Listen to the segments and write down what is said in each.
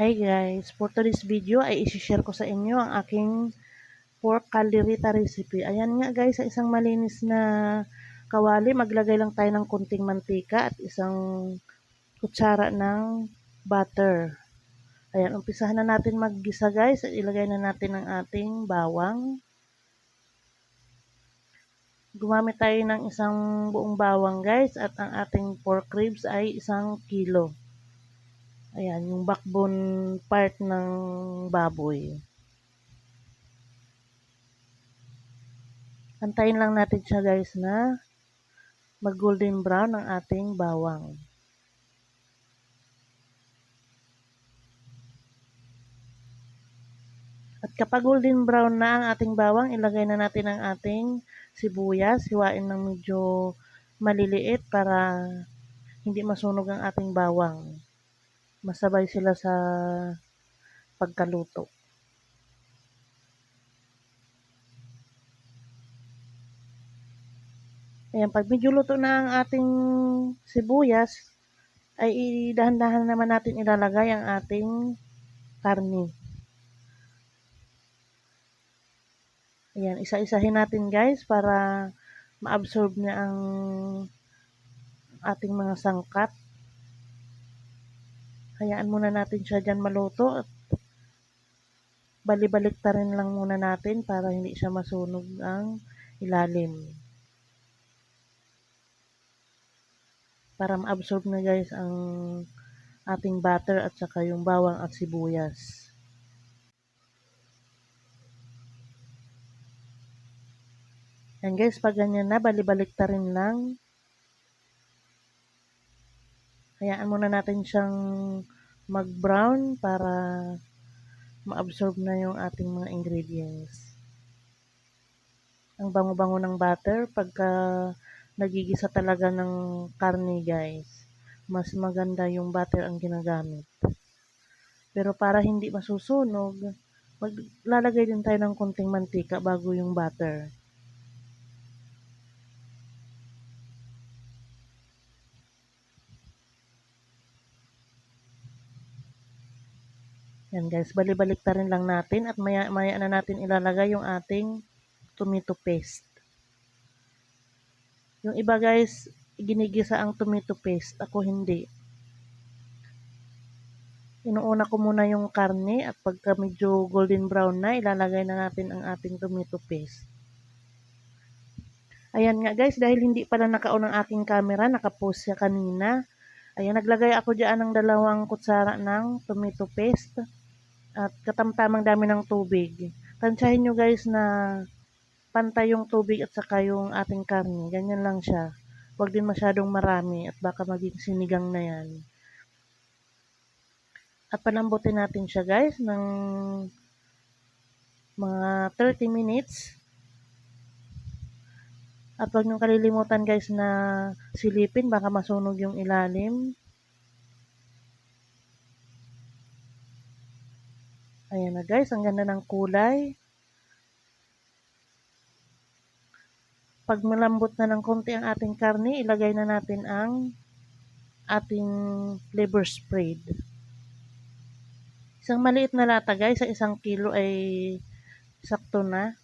Hi guys, for today's video ay isi-share ko sa inyo ang aking pork caldereta recipe. Ayan nga guys, sa isang malinis na kawali, maglagay lang tayo ng kunting mantika at isang kutsara ng butter. Ayan, umpisahan na natin maggisa guys at ilagay na natin ang ating bawang. Gumamit tayo ng isang buong bawang guys at ang ating pork ribs ay 1 kilo. Ayan, yung backbone part ng baboy. Antayin lang natin siya guys na mag golden brown ang ating bawang. At kapag golden brown na ang ating bawang, ilagay na natin ang ating sibuyas. Hiwain ng medyo maliliit para hindi masunog ang ating bawang. Masabay sila sa pagkaluto. Ayan, pag medyo luto na ang ating sibuyas, ay dahan-dahan naman natin ilalagay ang ating karne. Ayan, isa-isahin natin guys para ma-absorb niya ang ating mga sangkap. Hayaan muna natin siya dyan maluto at bali-baliktarin lang muna natin para hindi siya masunog ang ilalim. Para ma-absorb na guys ang ating butter at saka yung bawang at sibuyas. Yan guys, pag ganyan na, bali-baliktarin lang. Hayaan muna natin siyang mag-brown para ma-absorb na yung ating mga ingredients. Ang bango-bango ng butter pagka nagigisa talaga ng karne guys. Mas maganda yung butter ang ginagamit. Pero para hindi masusunog, maglalagay din tayo ng konting mantika bago yung butter. Yan guys, bali-baliktarin lang natin at maya-maya na natin ilalagay yung ating tomato paste. Yung iba guys, ginigisa ang tomato paste. Ako hindi. Inuuna ko muna yung karne at pagka medyo golden brown na, ilalagay na natin ang ating tomato paste. Ayan nga guys, dahil hindi pala naka-on ang aking camera, naka-pause siya kanina. Ayan, naglagay ako dyan ng 2 kutsara ng tomato paste at katamtamang dami ng tubig. Tansyahin nyo guys na pantay yung tubig at saka yung ating karne. Ganyan lang siya. Huwag din masyadong marami at baka maging sinigang na yan. At palambutin natin siya guys ng mga 30 minutes. At huwag niyong kalilimutan guys na silipin, baka masunog yung ilalim. Ayan na guys, ang ganda ng kulay. Pag malambot na ng konti ang ating karne, ilagay na natin ang ating liver spread. Isang maliit na lata guys, sa 1 kilo ay sakto na.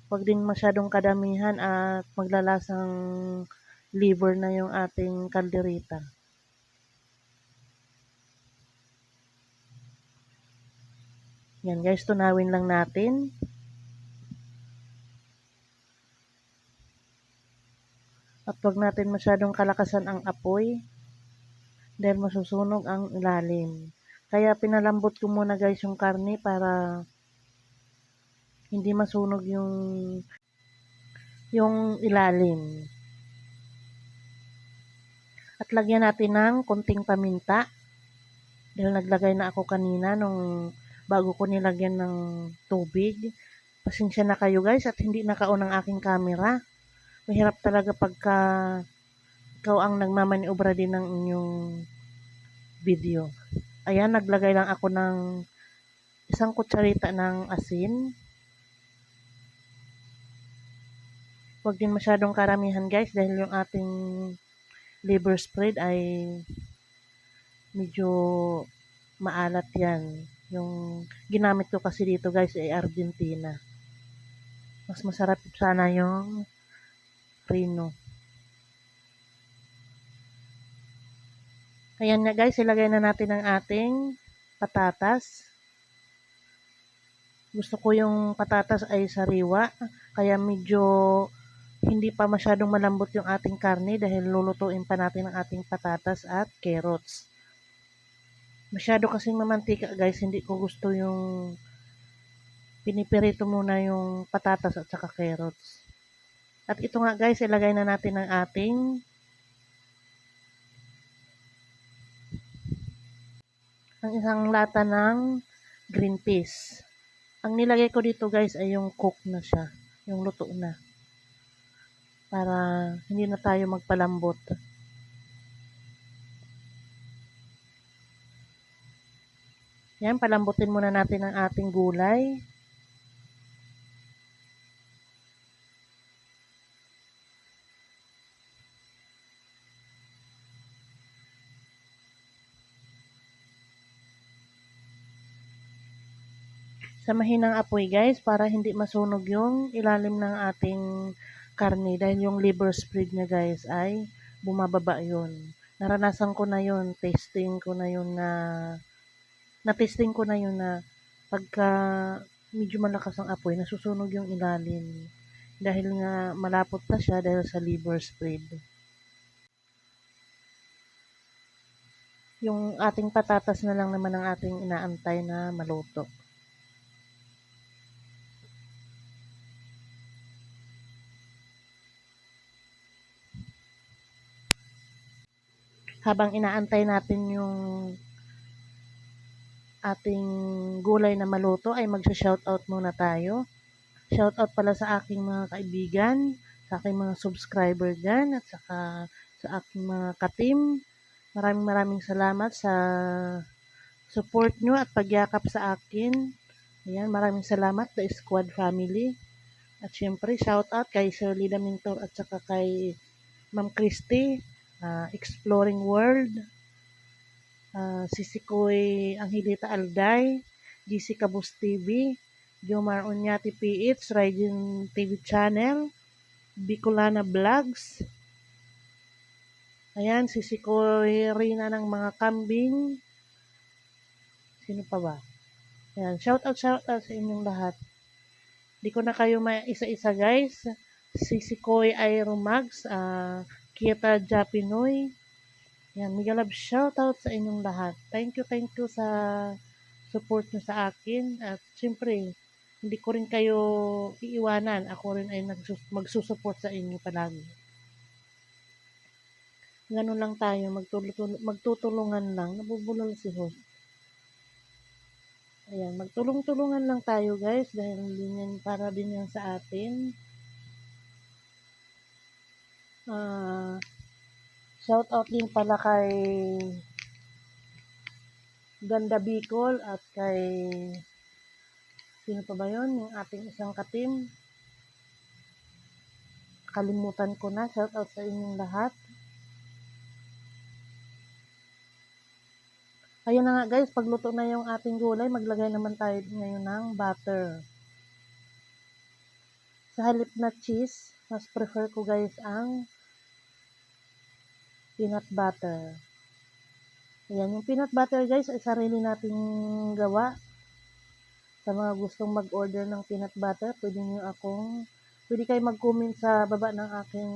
Huwag din masyadong kadamihan at maglalasang liver na yung ating caldereta. Yan guys, tunawin lang natin. At huwag natin masyadong kalakasan ang apoy dahil masusunog ang ilalim. Kaya pinalambot ko muna guys yung karne para hindi masunog yung ilalim. At lagyan natin ng konting paminta dahil naglagay na ako kanina nung bago ko nilagyan ng tubig. Pasensya na kayo guys at hindi naka-on ang aking camera. Mahirap talaga pagka ikaw ang nagmamaniobra din ng inyong video. Ayan, naglagay lang ako ng 1 kutsarita ng asin. Huwag din masyadong karamihan guys dahil yung ating liver spread ay medyo maalat yan. Yung ginamit ko kasi dito guys ay Argentina. Mas masarap sana yung Reno. Ayan nga guys, ilagay na natin ang ating patatas. Gusto ko yung patatas ay sariwa, kaya medyo hindi pa masyadong malambot yung ating karne dahil lulutuin pa natin ang ating patatas at carrots. Masyado kasing mamantika guys, hindi ko gusto yung pinipirito muna yung patatas at saka carrots. At ito nga guys, ilagay na natin ang ating isang lata ng green peas. Ang nilagay ko dito guys ay yung cook na siya, yung luto na. Para hindi na tayo magpalambot. Yan, palambutin muna natin ang ating gulay. Sa mahinang apoy guys, para hindi masunog yung ilalim ng ating karne dahil yung liver spread niya guys ay bumababa yun. Naranasan ko na yun, na-testing ko na yun na pagka medyo malakas ang apoy, nasusunog yung ilalim. Dahil nga malapot na siya dahil sa liver spread. Yung ating patatas na lang naman ang ating inaantay na maluto. Habang inaantay natin yung ating gulay na maluto ay magsha-shoutout muna tayo. Shoutout pala sa aking mga kaibigan, sa aking mga subscriber dyan, at saka sa aking mga ka-team. Maraming salamat sa support nyo at pagyakap sa akin. Ayan, maraming salamat sa Squad Family. At syempre, shoutout kay Sir Lida Mintor at saka kay Ma'am Christy, Exploring World, Sisikoy Angelita Alday, GC Cabus TV, Jomar Onyati PH, Raijin TV Channel, Bicolana Vlogs. Ayan, Sisikoy Rina ng mga kambing. Sino pa ba? Ayan, shoutout sa inyong lahat. Di ko na kayo isa-isa guys. Sisikoy Aeromax, Kita Japinoy. Yan, mega love shoutout sa inyong lahat. Thank you sa support nyo sa akin. At syempre, hindi ko rin kayo iiwanan. Ako rin ay magsusupport sa inyo palagi. Ganun lang tayo, magtutulungan lang. Nabubulol si host. Ayan, magtulong-tulungan lang tayo guys dahil din para din yan sa atin. Shout out din pala kay Ganda Bicol at kay sino pa ba yun? Yung ating isang ka-team. Kalimutan ko na. Shout out sa inyong lahat. Ayun na nga guys, pagluto na yung ating gulay, maglagay naman tayo ngayon ng butter. Sa halip na cheese, mas prefer ko guys ang peanut butter. Ayan, yung peanut butter guys ay sarili nating gawa. Sa mga gustong mag-order ng peanut butter, pwede kayo mag-comment sa baba ng aking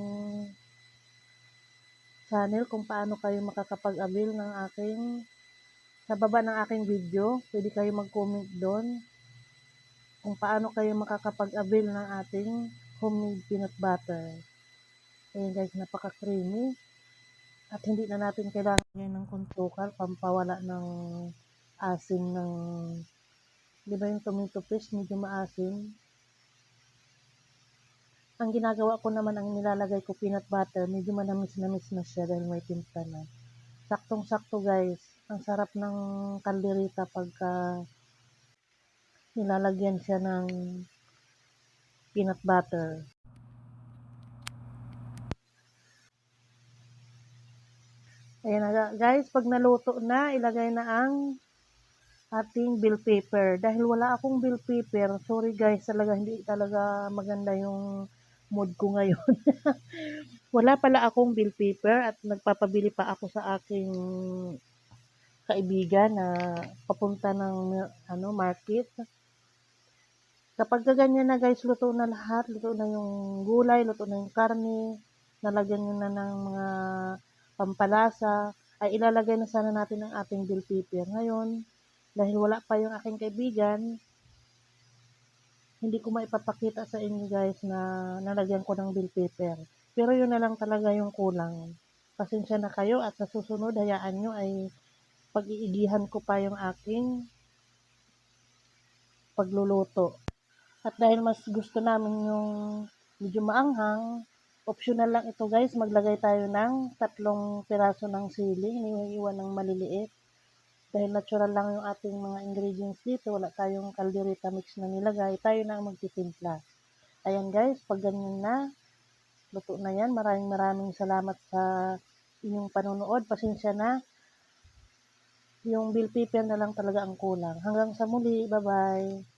channel kung paano kayo makakapag-avail ng sa baba ng aking video. Pwede kayo mag-comment doon kung paano kayo makakapag-avail ng ating homemade peanut butter. Ayan guys, napaka-creamy. At hindi na natin kailangan ng kontukal, pampawala ng asin ng, di ba yung tomato paste, medyo maasin. Ang ginagawa ko naman, ang nilalagay ko peanut butter, medyo manamis-namis na siya dahil may timpla na. Saktong-sakto guys, ang sarap ng kaldereta pagka nilalagyan siya ng peanut butter. Ayan na guys, pag naluto na, ilagay na ang ating bill paper. Dahil wala akong bill paper, sorry guys, talaga hindi talaga maganda yung mood ko ngayon. Wala pala akong bill paper at nagpapabili pa ako sa aking kaibigan na papunta ng market. Kapag ganyan na guys, luto na lahat, luto na yung gulay, luto na yung karne, nalagyan nyo na ng mga pampalasa, ay ilalagay na sana natin ang ating bill paper. Ngayon, dahil wala pa yung aking kaibigan, hindi ko maipapakita sa inyo guys na nalagyan ko ng bill paper. Pero yun na lang talaga yung kulang. Pasensya na kayo at sa susunod, hayaan nyo ay pag-iigihan ko pa yung aking pagluluto. At dahil mas gusto namin yung medyo maanghang, optional lang ito guys, maglagay tayo ng 3 piraso ng sili, iniiwan ng maliliit. Dahil natural lang yung ating mga ingredients dito, wala tayong caldereta mix na nilagay, tayo na ang magtitimpla. Ayan guys, pag ganyan na, luto na yan. Maraming salamat sa inyong panonood. Pasensya na, yung bill paper na lang talaga ang kulang. Hanggang sa muli, bye-bye!